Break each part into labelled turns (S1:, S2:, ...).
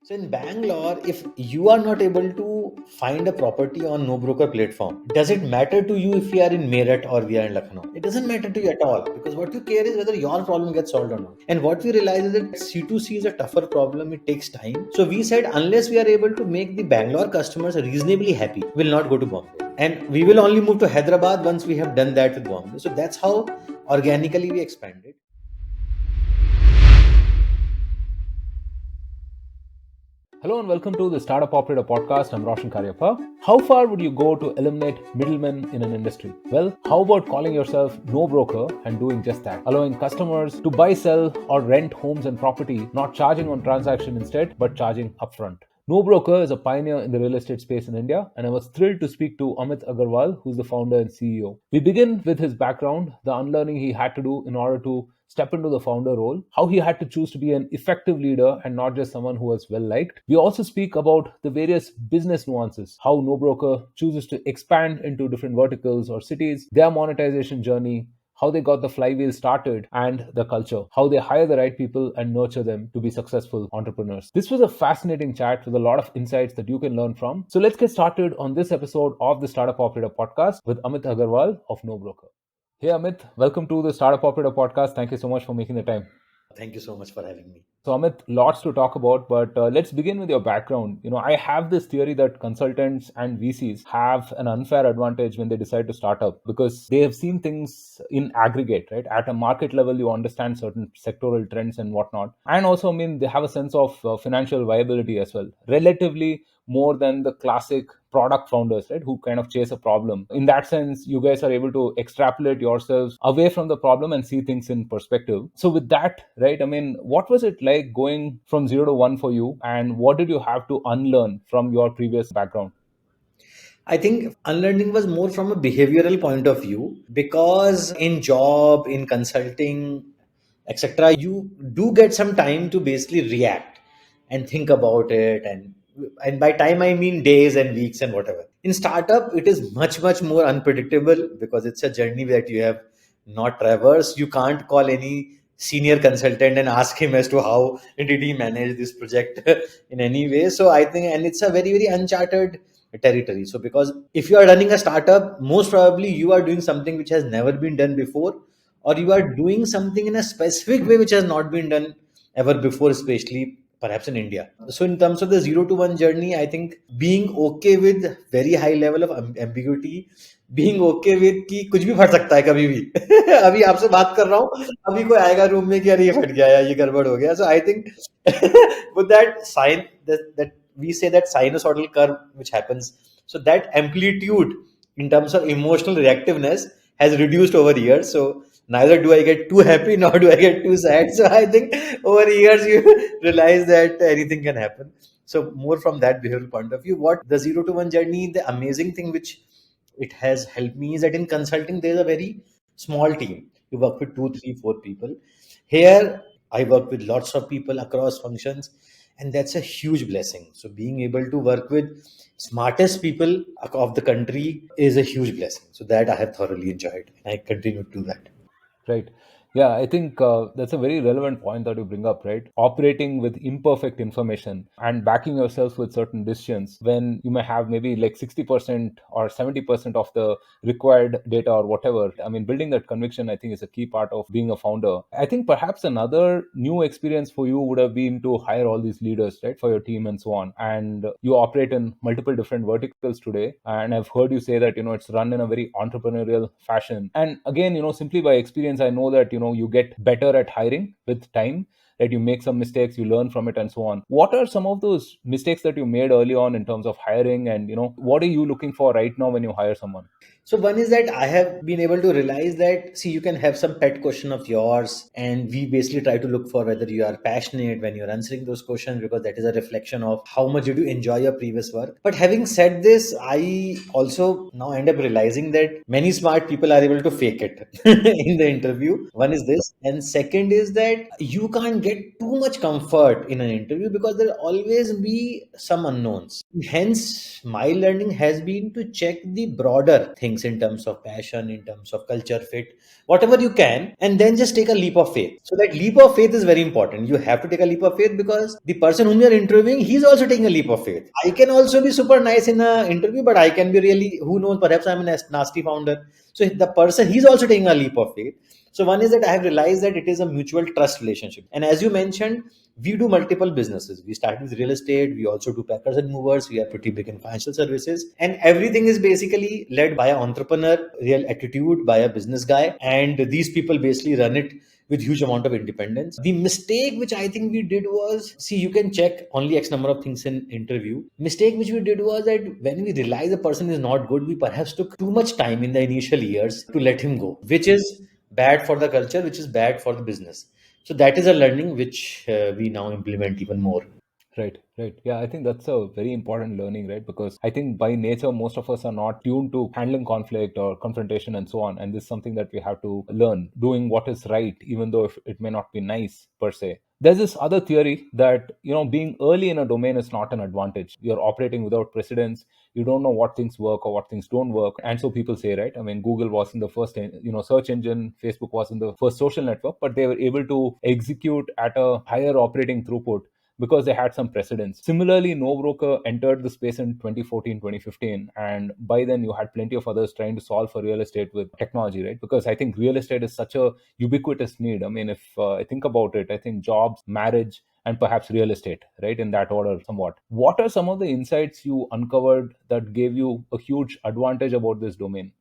S1: So in Bangalore, if you are not able to find a property on NoBroker platform, does it matter to you if we are in Meerut or we are in Lucknow? It doesn't matter to you at all, because what you care is whether your problem gets solved or not. And what we realize is that C2C is a tougher problem. It takes time. So we said unless we are able to make the Bangalore customers reasonably happy, we'll not go to Bombay. And we will only move to Hyderabad once we have done that with Bombay. So that's how organically we expanded.
S2: Hello and welcome to the Startup Operator Podcast. I'm Roshan Cariappa. How far would you go to eliminate middlemen in an industry? Well, how about calling yourself NoBroker and doing just that? Allowing customers to buy, sell, or rent homes and property, not charging on transaction instead, but charging upfront. NoBroker is a pioneer in the real estate space in India, and I was thrilled to speak to Amit Agarwal, who's the founder and CEO. We begin with his background, the unlearning he had to do in order to step into the founder role, how he had to choose to be an effective leader and not just someone who was well liked. We also speak about the various business nuances, how NoBroker chooses to expand into different verticals or cities, their monetization journey, how they got the flywheel started, and the culture, how they hire the right people and nurture them to be successful entrepreneurs. This was a fascinating chat with a lot of insights that you can learn from. So let's get started on this episode of the Startup Operator Podcast with Amit Agarwal of NoBroker. Hey Amit, welcome to the Startup Operator Podcast. Thank you so much for making the time.
S1: Thank you so much for having me.
S2: So Amit, lots to talk about, but let's begin with your background. I have this theory that consultants and VCs have an unfair advantage when they decide to start up because they have seen things in aggregate, right? At a market level, you understand certain sectoral trends and whatnot. And also, they have a sense of financial viability as well, relatively more than the classic product founders, right, who kind of chase a problem. In that sense, you guys are able to extrapolate yourselves away from the problem and see things in perspective. So with that, right, what was it like going from 0 to 1 for you, and what did you have to unlearn from your previous background?
S1: I think unlearning was more from a behavioral point of view, because in job, in consulting, etc., you do get some time to basically react and think about it, and by time I mean days and weeks and whatever. In startup, it is much more unpredictable because it's a journey that you have not traversed. You can't call any senior consultant and ask him as to how did he manage this project in any way. So I think, and it's a very uncharted territory. So because if you are running a startup, most probably you are doing something which has never been done before, or you are doing something in a specific way which has not been done ever before, especially perhaps in India. So in terms of the 0 to 1 journey, I think being okay with very high level of ambiguity, being okay with कि कुछ भी फट सकता है कभी भी अभी आपसे बात कर रहा हूँ, अभी कोई आएगा रूम में कि अरे ये फट गया या ये गड़बड़ हो गया. So I think with that sign, that we say that sinusoidal curve which happens, so that amplitude in terms of emotional reactiveness has reduced over years. So neither do I get too happy nor do I get too sad. So I think over years you realize that anything can happen. So more from that behavioral point of view, what the 0 to 1 journey, the amazing thing which it has helped me is that in consulting there is a very small team. You work with 2, 3, 4 people. Here I work with lots of people across functions, and that's a huge blessing. So being able to work with smartest people of the country is a huge blessing. So that I have thoroughly enjoyed, and I continue to do that.
S2: Right. Yeah, I think that's a very relevant point that you bring up, right? Operating with imperfect information and backing yourself with certain decisions when you may have maybe like 60% or 70% of the required data or whatever. Building that conviction, I think, is a key part of being a founder. I think perhaps another new experience for you would have been to hire all these leaders, right, for your team and so on. And you operate in multiple different verticals today. And I've heard you say that, it's run in a very entrepreneurial fashion. And again, simply by experience, I know that, you get better at hiring with time, that you make some mistakes, you learn from it and so on. What are some of those mistakes that you made early on in terms of hiring, and what are you looking for right now when you hire someone?
S1: So one is that I have been able to realize that, see, you can have some pet question of yours, and we basically try to look for whether you are passionate when you're answering those questions, because that is a reflection of how much did you enjoy your previous work. But having said this, I also now end up realizing that many smart people are able to fake it in the interview. One is this, and second is that you can't get too much comfort in an interview because there'll always be some unknowns. Hence, my learning has been to check the broader things things in terms of passion, in terms of culture fit, whatever you can, and then just take a leap of faith. So that leap of faith is very important. You have to take a leap of faith because the person whom you're interviewing, he's also taking a leap of faith. I can also be super nice in an interview, but I can be really, who knows, perhaps I'm a nasty founder. So the person, he's also taking a leap of faith. So one is that I have realized that it is a mutual trust relationship. And as you mentioned, we do multiple businesses. We start with real estate. We also do packers and movers. We are pretty big in financial services. And everything is basically led by an entrepreneur, real attitude, by a business guy. And these people basically run it with huge amount of independence. The mistake which I think we did was, see, you can check only X number of things in interview. Mistake which we did was that when we realized the person is not good, we perhaps took too much time in the initial years to let him go, which is bad for the culture, which is bad for the business. So that is a learning which we now implement even more.
S2: Right, right. Yeah, I think that's a very important learning, right? Because I think by nature, most of us are not tuned to handling conflict or confrontation and so on. And this is something that we have to learn, doing what is right, even though if it may not be nice per se. There's this other theory that, being early in a domain is not an advantage. You're operating without precedence. You don't know what things work or what things don't work. And so people say, right? I mean, Google wasn't the first, search engine. Facebook wasn't the first social network, but they were able to execute at a higher operating throughput because they had some precedents. Similarly, NoBroker entered the space in 2014, 2015. And by then, you had plenty of others trying to solve for real estate with technology, right? Because I think real estate is such a ubiquitous need. I mean, if I think about it, I think jobs, marriage, and perhaps real estate, right? In that order, somewhat. What are some of the insights you uncovered that gave you a huge advantage about this domain?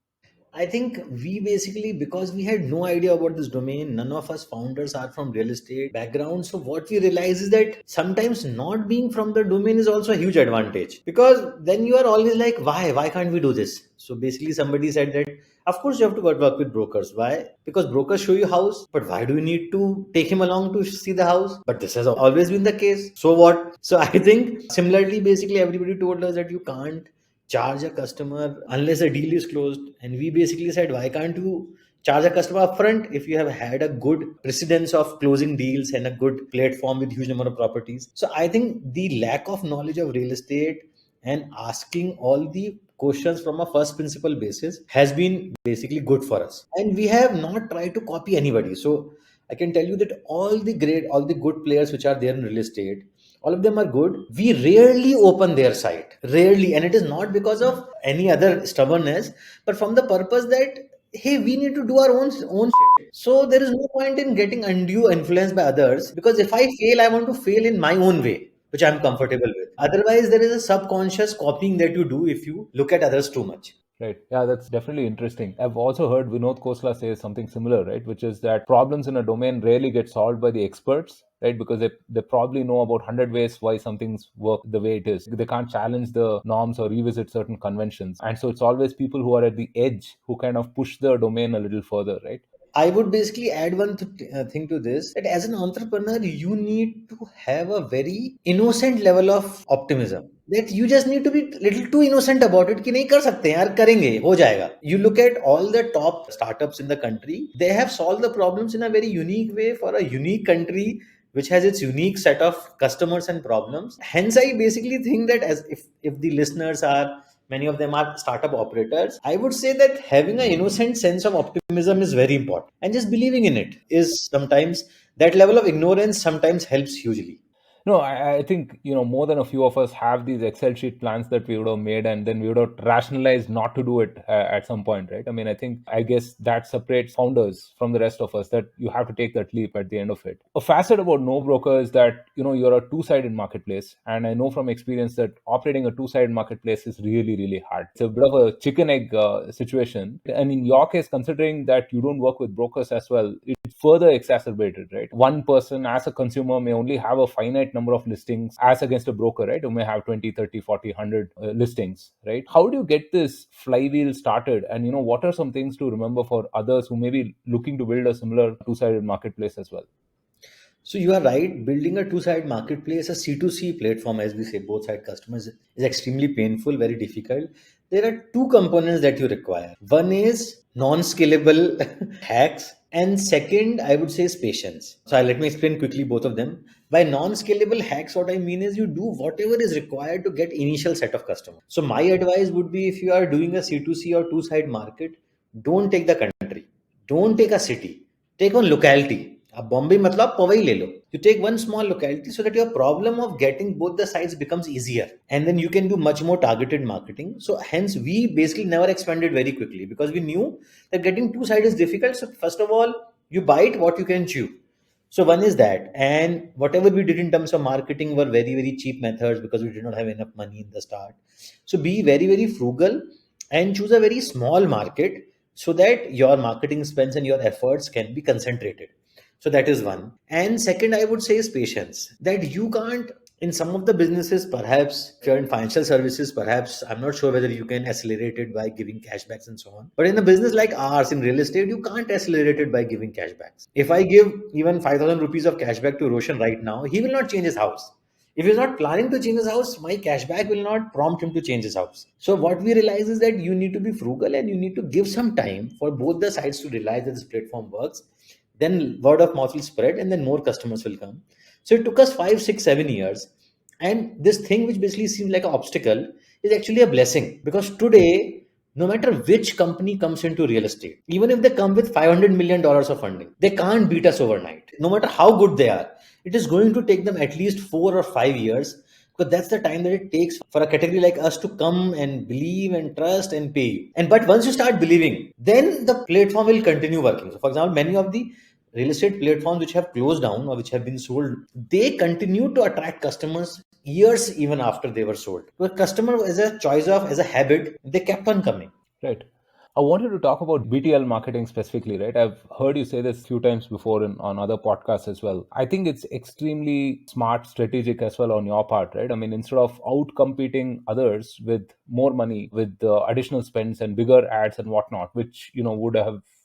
S1: I think we basically, because we had no idea about this domain, none of us founders are from real estate background. So what we realize is that sometimes not being from the domain is also a huge advantage, because then you are always like, why can't we do this? So basically somebody said that, of course you have to work with brokers. Why? Because brokers show you house, but why do you need to take him along to see the house? But this has always been the case. So what? So I think similarly, basically everybody told us that you can't charge a customer unless a deal is closed. And we basically said, why can't you charge a customer upfront if you have had a good precedence of closing deals and a good platform with huge number of properties? So I think the lack of knowledge of real estate and asking all the questions from a first principle basis has been basically good for us. And we have not tried to copy anybody. So I can tell you that all the good players which are there in real estate, all of them are good. We rarely open their site, rarely, and it is not because of any other stubbornness, but from the purpose that, hey, we need to do our own shit. So there is no point in getting undue influence by others, because if I fail, I want to fail in my own way, which I'm comfortable with. Otherwise, there is a subconscious copying that you do if you look at others too much.
S2: Right. Yeah, that's definitely interesting. I've also heard Vinod Khosla say something similar, right? Which is that problems in a domain rarely get solved by the experts, right? Because they probably know about 100 ways why some things work the way it is. They can't challenge the norms or revisit certain conventions. And so it's always people who are at the edge who kind of push the domain a little further, right?
S1: I would basically add one thing to this, that as an entrepreneur, you need to have a very innocent level of optimism. That you just need to be little too innocent about it कि नहीं कर सकते हैं यार, करेंगे हो जाएगा. You look at all the top startups in the country, they have solved the problems in a very unique way for a unique country which has its unique set of customers and problems. Hence, I basically think that as if the listeners are, many of them are startup operators, I would say that having an innocent sense of optimism is very important, and just believing in it is sometimes, that level of ignorance sometimes helps hugely.
S2: No, I think, more than a few of us have these Excel sheet plans that we would have made and then we would have rationalized not to do it at some point, right? I mean, I guess that separates founders from the rest of us, that you have to take that leap at the end of it. A facet about NoBroker is that, you're a two-sided marketplace. And I know from experience that operating a two-sided marketplace is really, really hard. It's a bit of a chicken egg situation. And in your case, considering that you don't work with brokers as well, it's further exacerbated, right? One person as a consumer may only have a finite number of listings as against a broker, right, who may have 20, 30, 40, 100 listings, right? How do you get this flywheel started? And what are some things to remember for others who may be looking to build a similar two-sided marketplace as well?
S1: So you are right. Building a two-side marketplace, a C2C platform, as we say, both side customers, is extremely painful, very difficult. There are two components that you require. One is non-scalable hacks. And second, I would say is patience. So let me explain quickly both of them. By non-scalable hacks, what I mean is you do whatever is required to get initial set of customers. So my advice would be, if you are doing a C2C or two-side market, don't take the country, don't take a city, take one locality. अब बॉम्बे मतलब आप पवई ले लो. You take one small locality so that your problem of getting both the sides becomes easier, and then you can do much more targeted marketing. So hence we basically never expanded very quickly because we knew that getting two sides is difficult. So first of all, you bite what you can chew. So one is that, and whatever we did in terms of marketing were very very cheap methods because we did not have enough money in the start. So be very very frugal and choose a very small market so that your marketing spends and your efforts can be concentrated. So that is one. And second, I would say is patience. That you can't, in some of the businesses, perhaps if you're in financial services, perhaps I'm not sure whether you can accelerate it by giving cashbacks and so on. But in a business like ours, in real estate, you can't accelerate it by giving cashbacks. If I give even 5,000 rupees of cashback to Roshan right now, he will not change his house. If he's not planning to change his house, my cashback will not prompt him to change his house. So what we realize is that you need to be frugal and you need to give some time for both the sides to realize that this platform works. Then word of mouth will spread and then more customers will come. So it took us 5 6 7 years, and this thing which basically seems like an obstacle is actually a blessing, because today no matter which company comes into real estate, even if they come with $500 million of funding, they can't beat us overnight. No matter how good they are, it is going to take them at least 4 or 5 years, because that's the time that it takes for a category like us to come and believe and trust and pay you. And but once you start believing, then the platform will continue working. So for example, many of the real estate platforms which have closed down or which have been sold, they continue to attract customers years even after they were sold. The customer, as a choice of, as a habit, they kept on coming.
S2: Right. I wanted to talk about BTL marketing specifically, right? I've heard you say this a few times before on other podcasts as well. I think it's extremely smart, strategic as well on your part, right? I mean, instead of out competing others with more money, with additional spends and bigger ads and whatnot, which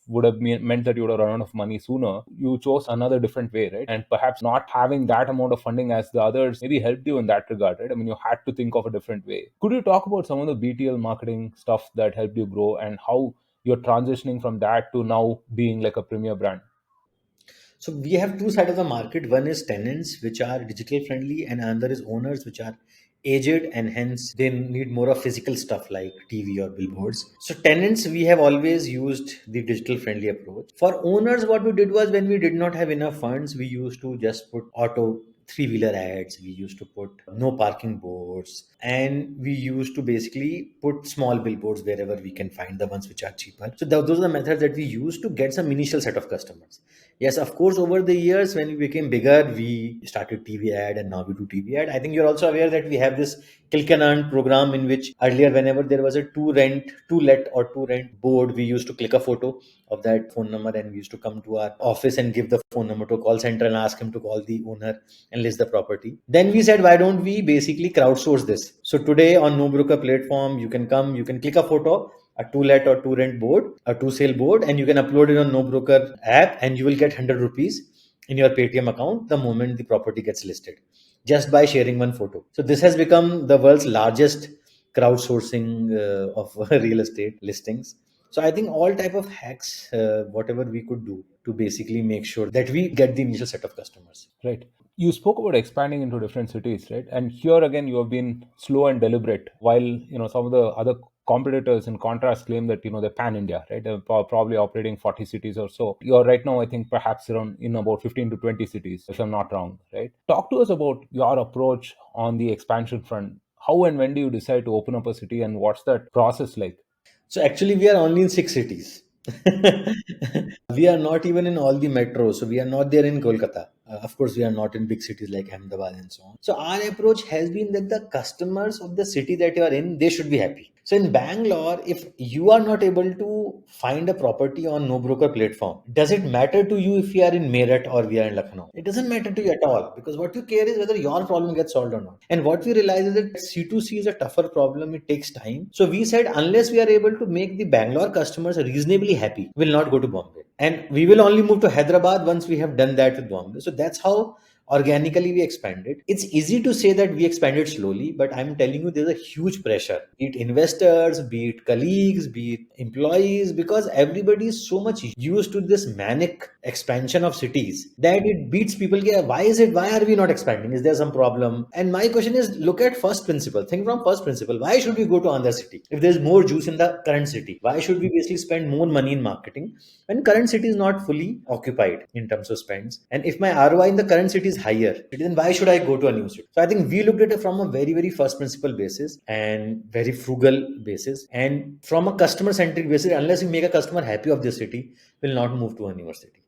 S2: would have meant that you would have run out of money sooner. You chose another different way, right? And perhaps not having that amount of funding as the others maybe helped you in that regard, right? I mean, you had to think of a different way. Could you talk about some of the BTL marketing stuff that helped you grow and how you're transitioning from that to now being like a premier brand?
S1: So we have two sides of the market. One is tenants, which are digital friendly, and another is owners, which are aged and hence they need more of physical stuff like TV or billboards. So tenants, we have always used the digital friendly approach. For owners, what we did was, when we did not have enough funds, we used to just put auto three-wheeler ads, we used to put no parking boards, and we used to basically put small billboards wherever we can find, the ones which are cheaper. So those are the methods that we use to get some initial set of customers. Yes, of course, over the years when we became bigger, we started TV ad, and now we do TV ad. I think you're also aware that we have this click and earn program, in which earlier, whenever there was a to let or to rent board, we used to click a photo of that phone number and we used to come to our office and give the phone number to a call center and ask him to call the owner and list the property. Then we said, why don't we basically crowdsource this? So today on NoBroker platform, you can come, you can click a photo, a to let or to rent board, a to sale board, and you can upload it on NoBroker app, and you will get 100 rupees in your Paytm account the moment the property gets listed, just by sharing one photo. So this has become the world's largest crowdsourcing of real estate listings. So I think all type of hacks, whatever we could do to basically make sure that we get the initial set of customers.
S2: Right. You spoke about expanding into different cities, right? And here again, you have been slow and deliberate. While some of the other competitors, in contrast, claim that they're pan India, right? They're probably operating 40 cities or so. You're right now, I think, perhaps around in about 15 to 20 cities, if I'm not wrong, right? Talk to us about your approach on the expansion front. How and when do you decide to open up a city, and what's that process like?
S1: So actually, we are only in 6 cities. We are not even in all the metros. So we are not there in Kolkata. Of course, we are not in big cities like Ahmedabad and so on. So our approach has been that the customers of the city that you are in, they should be happy. So in Bangalore, if you are not able to find a property on NoBroker platform, does it matter to you if we are in Meerut or we are in Lucknow? It doesn't matter to you at all, because what you care is whether your problem gets solved or not. And what we realize is that C2C is a tougher problem. It takes time. So we said, unless we are able to make the Bangalore customers reasonably happy, we'll not go to Bombay. And we will only move to Hyderabad once we have done that with Bombay. So that's how Organically we expanded. It's easy to say that we expanded slowly, but I'm telling you there's a huge pressure, be it investors, be it colleagues, be it employees, because everybody is so much used to this manic expansion of cities that it beats people. "Yeah, why are we not expanding? Is there some problem?" And my question is, look at first principle, think from first principle. Why should we go to another city if there's more juice in the current city? Why should we basically spend more money in marketing when current city is not fully occupied in terms of spends? And if my ROI in the current city is higher, then why should I go to a new city? So I think we looked at it from a very, very first principle basis and very frugal basis. And from a customer centric basis, unless you make a customer happy of this city, will not move to a newer city.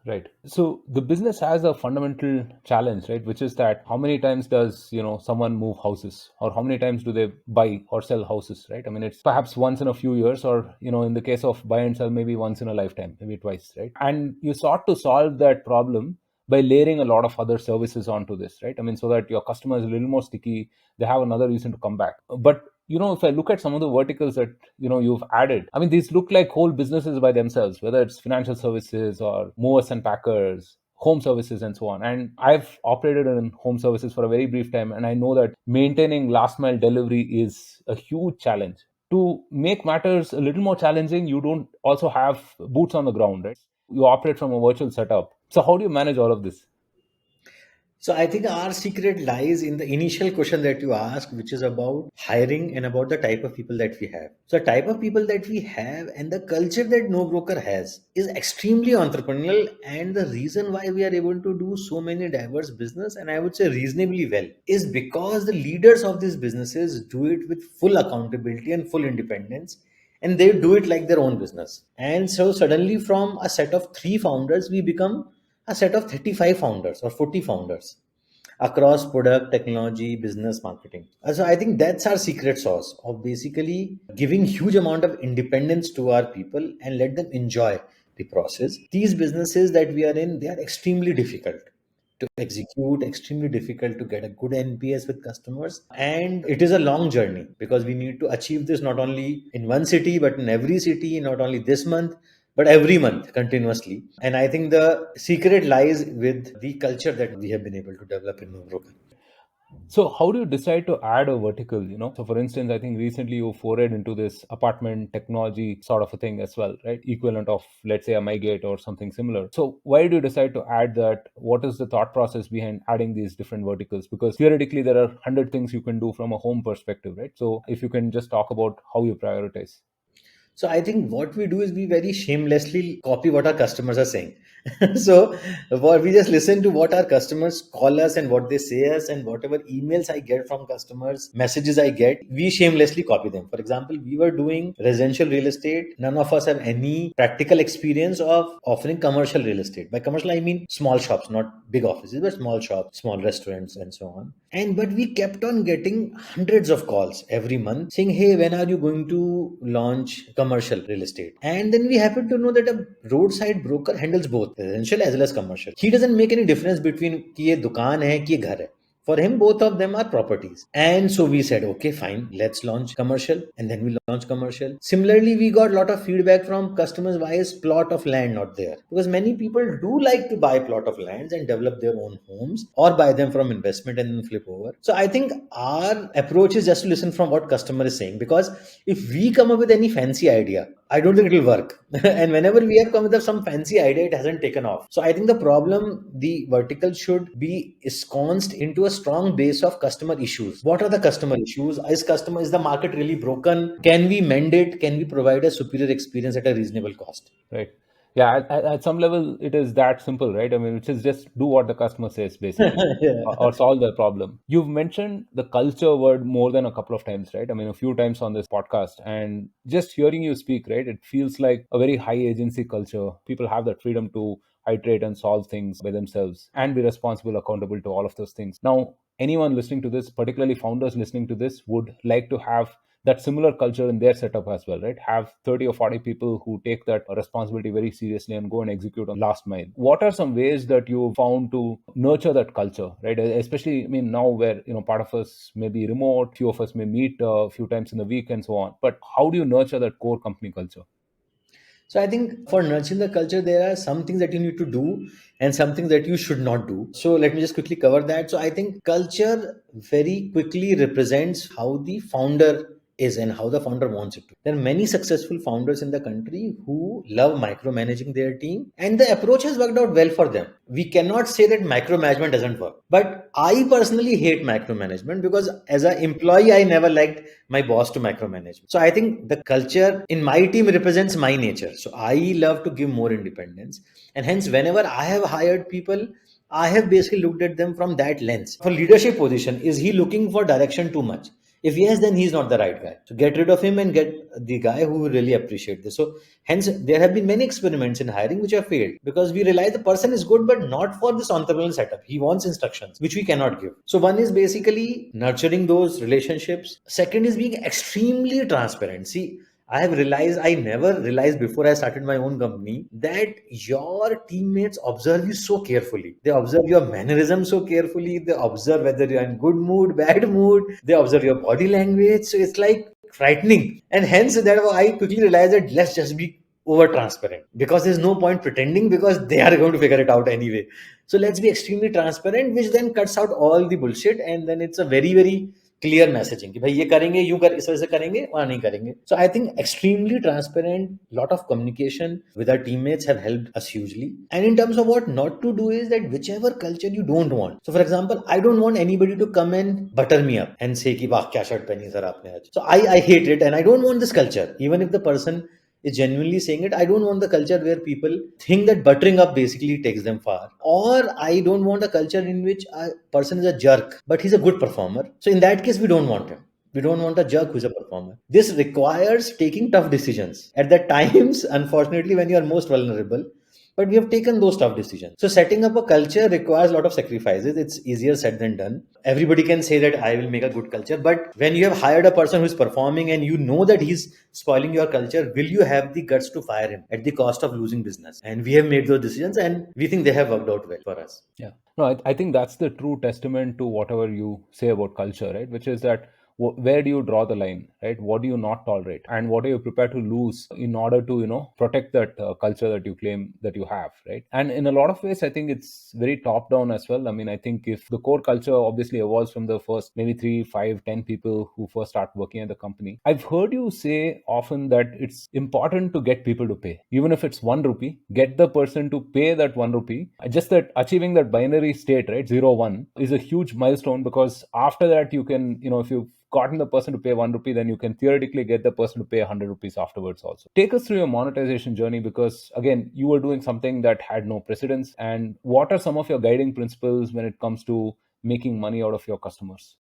S2: Right. So the business has a fundamental challenge, right? Which is that how many times does, someone move houses, or how many times do they buy or sell houses, right? I mean, it's perhaps once in a few years, or, in the case of buy and sell, maybe once in a lifetime, maybe twice, right? And you sought to solve that problem by layering a lot of other services onto this, right? I mean, so that your customer is a little more sticky, they have another reason to come back. But if I look at some of the verticals that you've added, I mean, these look like whole businesses by themselves, whether it's financial services or movers and packers, home services, and so on. And I've operated in home services for a very brief time, and I know that maintaining last mile delivery is a huge challenge. To make matters a little more challenging, you don't also have boots on the ground, right? You operate from a virtual setup. So how do you manage all of this?
S1: So I think our secret lies in the initial question that you asked, which is about hiring and about the type of people that we have. So the type of people that we have and the culture that No Broker has is extremely entrepreneurial, and the reason why we are able to do so many diverse business, and I would say reasonably well, is because the leaders of these businesses do it with full accountability and full independence, and they do it like their own business. And so suddenly from a set of 3 founders we become a set of 35 founders or 40 founders across product, technology, business, marketing. So I think that's our secret sauce of basically giving huge amount of independence to our people and let them enjoy the process. These businesses that we are in, they are extremely difficult to execute, extremely difficult to get a good NPS with customers. And it is a long journey because we need to achieve this not only in one city, but in every city, not only this month, but every month continuously. And I think the secret lies with the culture that we have been able to develop in NoBroker.
S2: So how do you decide to add a vertical, So for instance, I think recently you forayed into this apartment technology sort of a thing as well, right? Equivalent of, let's say, a MyGate or something similar. So why do you decide to add that? What is the thought process behind adding these different verticals? Because theoretically, there are 100 things you can do from a home perspective, right? So if you can just talk about how you prioritize.
S1: So I think what we do is we very shamelessly copy what our customers are saying. So what we just listen to what our customers call us and what they say us, and whatever emails I get from customers, messages I get, we shamelessly copy them. For example, we were doing residential real estate. None of us have any practical experience of offering commercial real estate. By commercial, I mean small shops, not big offices, but small shops, small restaurants, and so on. And but we kept on getting hundreds of calls every month saying, "Hey, when are you going to launch commercial real estate?" And then we happen to know that a roadside broker handles both residential as well as commercial. He doesn't make any difference between कि ये दुकान है कि ये घर है. For him, both of them are properties. And so we said, okay, fine, let's launch commercial. And then we launched commercial. Similarly, we got a lot of feedback from customers, why is plot of land not there? Because many people do like to buy plot of lands and develop their own homes or buy them from investment and then flip over. So I think our approach is just to listen from what customer is saying, because if we come up with any fancy idea, I don't think it will work. And whenever we have come with some fancy idea, it hasn't taken off. So I think the problem, the vertical should be ensconced into a strong base of customer issues. What are the customer issues? Is the market really broken? Can we mend it? Can we provide a superior experience at a reasonable cost?
S2: Right. Yeah, at some level, it is that simple, right? I mean, which is just do what the customer says, basically,
S1: Yeah.
S2: or solve the problem. You've mentioned the culture word more than a couple of times, right? I mean, a few times on this podcast, and just hearing you speak, right, it feels like a very high agency culture. People have that freedom to iterate and solve things by themselves and be responsible, accountable to all of those things. Now, anyone listening to this, particularly founders listening to this, would like to have that similar culture in their setup as well, right? Have 30 or 40 people who take that responsibility very seriously and go and execute on last mile. What are some ways that you found to nurture that culture, right? Especially, I mean, now where, part of us may be remote, few of us may meet a few times in the week and so on. But how do you nurture that core company culture?
S1: So I think for nurturing the culture, there are some things that you need to do and some things that you should not do. So let me just quickly cover that. So I think culture very quickly represents how the founder is and how the founder wants it to. There are many successful founders in the country who love micromanaging their team, and the approach has worked out well for them. We cannot say that micromanagement doesn't work, but I personally hate micromanagement because as an employee, I never liked my boss to micromanage. So I think the culture in my team represents my nature. So I love to give more independence, and hence whenever I have hired people, I have basically looked at them from that lens. For leadership position, is he looking for direction too much? If yes, then he's not the right guy. So get rid of him and get the guy who will really appreciate this. So hence there have been many experiments in hiring which have failed because we realize the person is good but not for this entrepreneurial setup. He wants instructions which we cannot give. So one is basically nurturing those relationships. Second is being extremely transparent. See, I have realized, I never realized before I started my own company, that your teammates observe you so carefully. They observe your mannerisms so carefully. They observe whether you're in good mood, bad mood. They observe your body language. So it's like frightening. And hence, that I quickly realized that let's just be over transparent because there's no point pretending because they are going to figure it out anyway. So let's be extremely transparent, which then cuts out all the bullshit. And then it's a very, very clear messaging कि भाई ये करेंगे यूं कर इस वजह से करेंगे वहां नहीं करेंगे so I think extremely transparent lot of communication with our teammates have helped us hugely and in terms of what not to do is that whichever culture you don't want so for example I don't want anybody to come and butter me up and say कि वाह क्या शर्ट पहनी sir आपने आज so I hate it and I don't want this culture even if the person is genuinely saying it. I don't want the culture where people think that buttering up basically takes them far. Or I don't want a culture in which a person is a jerk, but he's a good performer. So in that case, we don't want him. We don't want a jerk who's a performer. This requires taking tough decisions at the times, unfortunately, when you are most vulnerable. But we have taken those tough decisions. So setting up a culture requires a lot of sacrifices. It's easier said than done. Everybody can say that I will make a good culture, but when you have hired a person who's performing and you know that he's spoiling your culture, will you have the guts to fire him at the cost of losing business? And we have made those decisions and we think they have worked out well for us.
S2: Yeah. No, I think that's the true testament to whatever you say about culture, right? Which is that where do you draw the line, right? What do you not tolerate, and what are you prepared to lose in order to protect that culture that you claim that you have, right? And in a lot of ways, I think it's very top down as well. I mean, I think if the core culture obviously evolves from the first maybe 3, 5, 10 people who first start working at the company, I've heard you say often that it's important to get people to pay, even if it's 1 rupee. Get the person to pay that 1 rupee. Just that achieving that binary state, right, 0 1, is a huge milestone, because after that you can, if you gotten the person to pay 1 rupee, then you can theoretically get the person to pay 100 rupees afterwards also. Take us through your monetization journey, because again, you were doing something that had no precedence. And what are some of your guiding principles when it comes to making money out of your customers?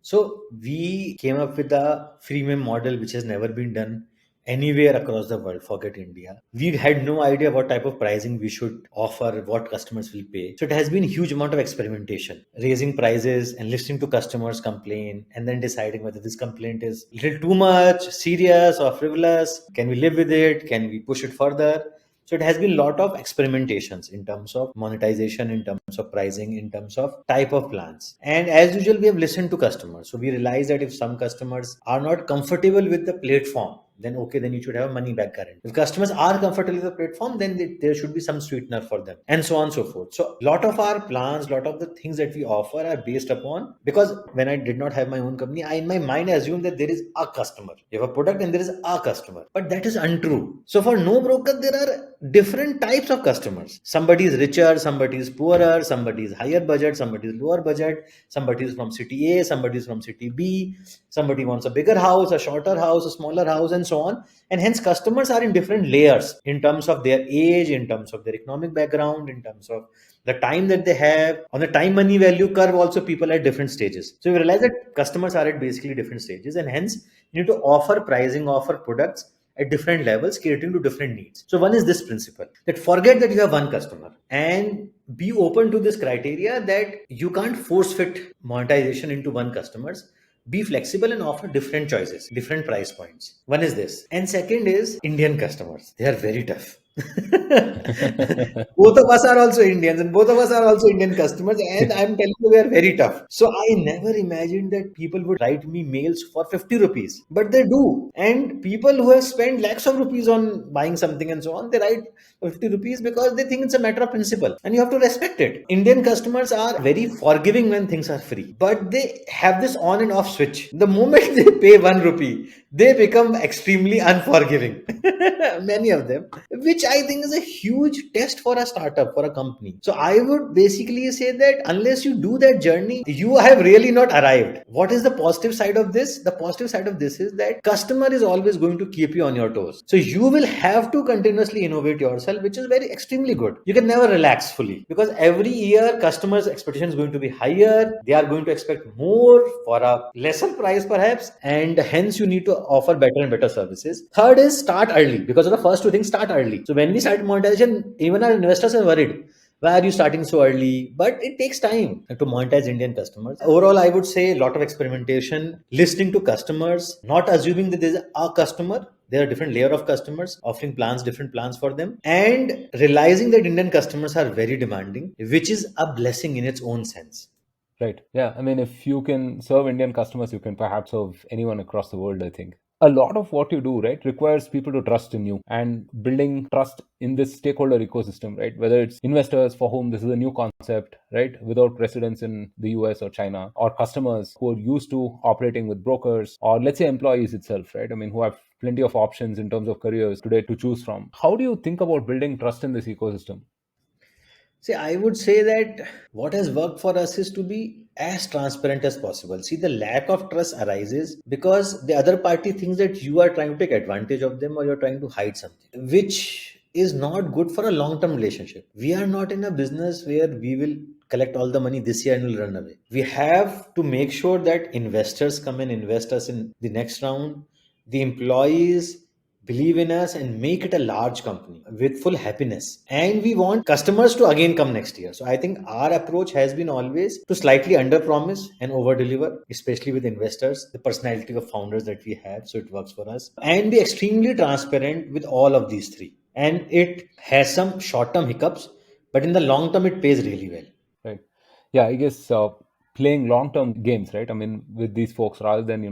S1: So we came up with a freemium model which has never been done anywhere across the world, forget India. We had no idea what type of pricing we should offer, what customers will pay. So it has been a huge amount of experimentation, raising prices and listening to customers complain and then deciding whether this complaint is a little too much, serious or frivolous. Can we live with it? Can we push it further? So it has been a lot of experimentations in terms of monetization, in terms of pricing, in terms of type of plans. And as usual, we have listened to customers. So we realized that if some customers are not comfortable with the platform, then okay, then you should have a money back guarantee. If customers are comfortable with the platform, then there should be some sweetener for them, and so on and so forth. So a lot of our plans, lot of the things that we offer are based upon, because when I did not have my own company, I in my mind assumed that there is a customer. You have a product and there is a customer, but that is untrue. So for NoBroker, there are different types of customers. Somebody is richer, somebody is poorer, somebody is higher budget, somebody is lower budget, somebody is from city A, somebody is from city B, somebody wants a bigger house, a shorter house, a smaller house, and so on. And hence customers are in different layers in terms of their age, in terms of their economic background, in terms of the time that they have. On the time money value curve also, people are at different stages. So we realize that customers are at basically different stages, and hence you need to offer pricing, offer products at different levels, catering to different needs. So one is this principle, that forget that you have one customer and be open to this criteria that you can't force fit monetization into one customer's. Be flexible and offer different choices, different price points. One is this. And second is Indian customers. They are very tough. Both of us are also Indians and both of us are also Indian customers, and I'm telling you, we are very tough. So I never imagined that people would write me mails for 50 rupees, but they do. And people who have spent lakhs of rupees on buying something and so on, they write 50 rupees because they think it's a matter of principle, and you have to respect it. Indian customers are very forgiving when things are free, but they have this on and off switch. The moment they pay 1 rupee, they become extremely unforgiving. Many of them, which I think is a huge test for a startup, for a company. So I would basically say that unless you do that journey, you have really not arrived. What is the positive side of this? The positive side of this is that customer is always going to keep you on your toes. So you will have to continuously innovate yourself, which is very extremely good. You can never relax fully because every year customers' expectation is going to be higher. They are going to expect more for a lesser price perhaps, and hence you need to offer better and better services. Third is start early, because of the first two things, start early. So when we started monetization, even our investors are worried, why are you starting so early? But it takes time to monetize Indian customers. Overall, I would say a lot of experimentation, listening to customers, not assuming that there's a customer. There are different layer of customers, offering plans, different plans for them, and realizing that Indian customers are very demanding, which is a blessing in its own sense.
S2: Right. Yeah. I mean, if you can serve Indian customers, you can perhaps serve anyone across the world, I think. A lot of what you do, right, requires people to trust in you, and building trust in this stakeholder ecosystem, right? Whether it's investors for whom this is a new concept, right, without residence in the US or China, or customers who are used to operating with brokers, or let's say employees itself, right? I mean, who have plenty of options in terms of careers today to choose from. How do you think about building trust in this ecosystem?
S1: See, I would say that what has worked for us is to be as transparent as possible. See, the lack of trust arises because the other party thinks that you are trying to take advantage of them or you're trying to hide something, which is not good for a long term relationship. We are not in a business where we will collect all the money this year and will run away. We have to make sure that investors come and invest us in the next round. The employees believe in us and make it a large company with full happiness, and we want customers to again come next year. So I think our approach has been always to slightly under promise and over deliver, especially with investors, the personality of founders that we have, so it works for us, and be extremely transparent with all of these three. And it has some short term hiccups, but in the long term it pays really well.
S2: Right. Yeah, I guess playing long-term games, right? I mean, with these folks rather than,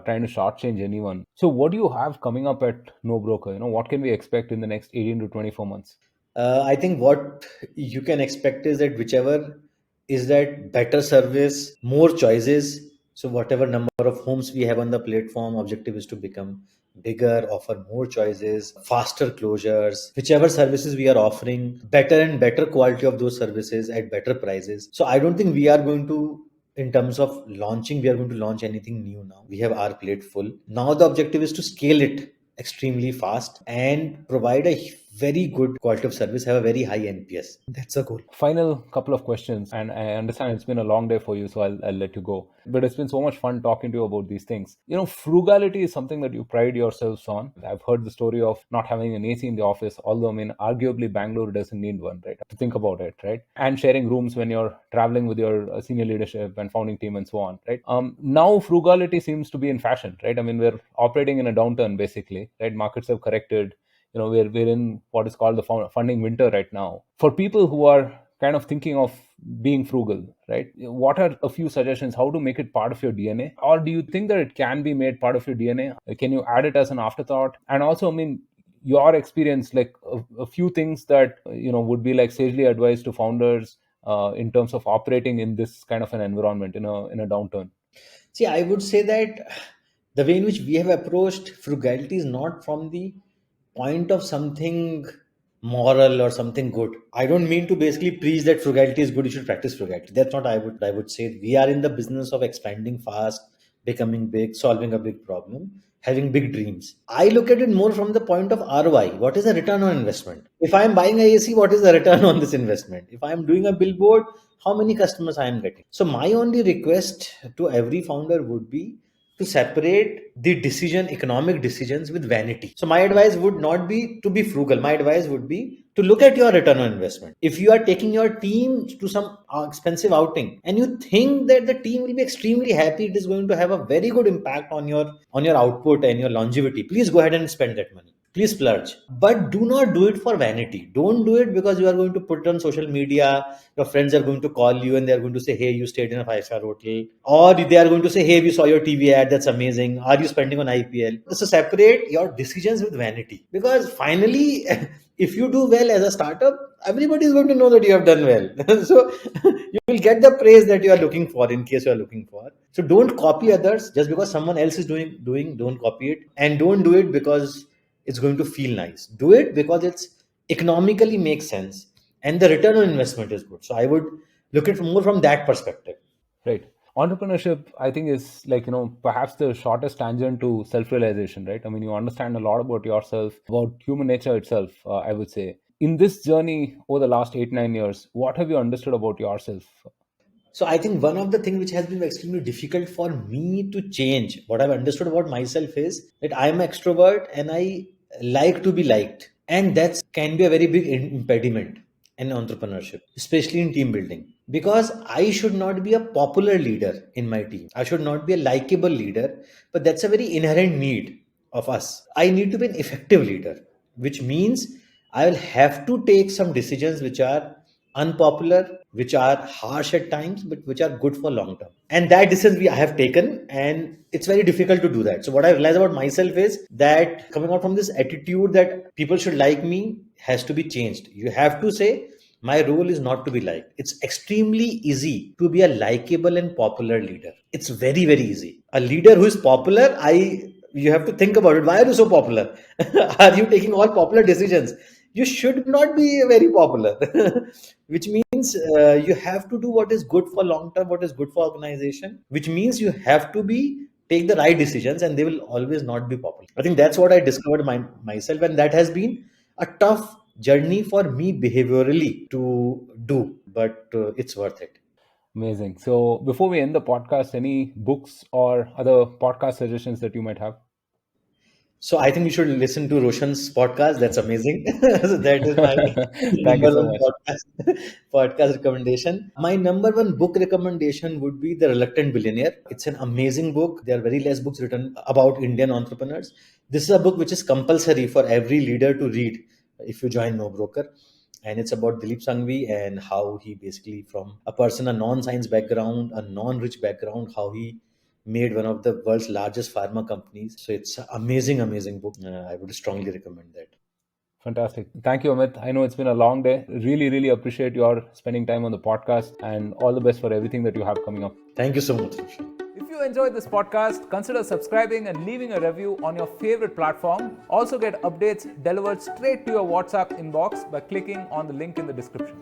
S2: trying to shortchange anyone. So what do you have coming up at No Broker? What can we expect in the next 18 to 24 months?
S1: I think what you can expect is that whichever is that better service, more choices. So whatever number of homes we have on the platform, objective is to become bigger, offer more choices, faster closures, whichever services we are offering, better and better quality of those services at better prices. So I don't think we are going to, in terms of launching, we are going to launch anything new now. We have our plate full. Now the objective is to scale it extremely fast and provide a very good quality of service, have a very high NPS. That's a goal.
S2: Final couple of questions, and I understand it's been a long day for you, so I'll let you go. But it's been so much fun talking to you about these things. Frugality is something that you pride yourselves on. I've heard the story of not having an AC in the office, although I mean, arguably Bangalore doesn't need one, right? To think about it, right? And sharing rooms when you're traveling with your senior leadership and founding team and so on, right? Now frugality seems to be in fashion, right? I mean, we're operating in a downturn basically, right? Markets have corrected. We're in what is called the funding winter right now. For people who are kind of thinking of being frugal, right, what are a few suggestions how to make it part of your DNA? Or do you think that it can be made part of your DNA? Can you add it as an afterthought? And also, I mean, your experience, like a few things that would be like sagely advised to founders in terms of operating in this kind of an environment in a downturn.
S1: See, I would say that the way in which we have approached frugality is not from the point of something moral or something good. I don't mean to basically preach that frugality is good, you should practice frugality. That's not I would say. We are in the business of expanding fast, becoming big, solving a big problem, having big dreams. I look at it more from the point of ROI. What is the return on investment? If I am buying a AC, what is the return on this investment? If I am doing a billboard, how many customers I am getting? So my only request to every founder would be to separate the economic decisions with vanity. So my advice would not be to be frugal. My advice would be to look at your return on investment. If you are taking your team to some expensive outing and you think that the team will be extremely happy, it is going to have a very good impact on your output and your longevity, please go ahead and spend that money. Please splurge, but do not do it for vanity. Don't do it because you are going to put it on social media. Your friends are going to call you and they are going to say, "Hey, you stayed in a five-star hotel," or they are going to say, "Hey, we saw your TV ad. That's amazing. Are you spending on IPL?" So separate your decisions with vanity, because finally, if you do well as a startup, everybody is going to know that you have done well. So you will get the praise that you are looking for, in case you are looking for. So don't copy others just because someone else is doing. Don't copy it, and don't do it because it's going to feel nice. Do it because it's economically makes sense and the return on investment is good. So I would look at more from that perspective.
S2: Right. Entrepreneurship, I think, is like, perhaps the shortest tangent to self realization, right? I mean, you understand a lot about yourself, about human nature itself, I would say. In this journey over the last 8, 9 years, what have you understood about yourself?
S1: So I think one of the things which has been extremely difficult for me to change, what I've understood about myself is that I'm an extrovert and I like to be liked. And that can be a very big impediment in entrepreneurship, especially in team building. Because I should not be a popular leader in my team. I should not be a likable leader, but that's a very inherent need of us. I need to be an effective leader, which means I will have to take some decisions which are unpopular, which are harsh at times, but which are good for long term. And that decision I have taken, and it's very difficult to do that. So what I realize about myself is that coming out from this attitude that people should like me has to be changed. You have to say, my role is not to be liked. It's extremely easy to be a likable and popular leader. It's very, very easy. A leader who is popular, you have to think about it. Why are you so popular? Are you taking all popular decisions? You should not be very popular. Which means you have to do what is good for long term, what is good for organization, which means you have to be take the right decisions, and they will always not be popular. I think that's what I discovered myself, and that has been a tough journey for me behaviorally to do, but it's worth it.
S2: Amazing. So, before we end the podcast, any books or other podcast suggestions that you might have?
S1: So I think you should listen to Roshan's podcast. That's amazing. So that is my
S2: Thank you
S1: number
S2: so
S1: one
S2: much.
S1: podcast recommendation. My number one book recommendation would be The Reluctant Billionaire. It's an amazing book. There are very less books written about Indian entrepreneurs. This is a book which is compulsory for every leader to read if you join NoBroker. And it's about Dilip Sangvi and how he basically, from a person, a non-science background, a non-rich background, how he made one of the world's largest pharma companies. So it's an amazing, amazing book. I would strongly recommend that.
S2: Fantastic. Thank you, Amit. I know it's been a long day. Really, really appreciate your spending time on the podcast, and all the best for everything that you have coming up.
S1: Thank you so much, Roshan.
S2: If you enjoyed this podcast, consider subscribing and leaving a review on your favorite platform. Also, get updates delivered straight to your WhatsApp inbox by clicking on the link in the description.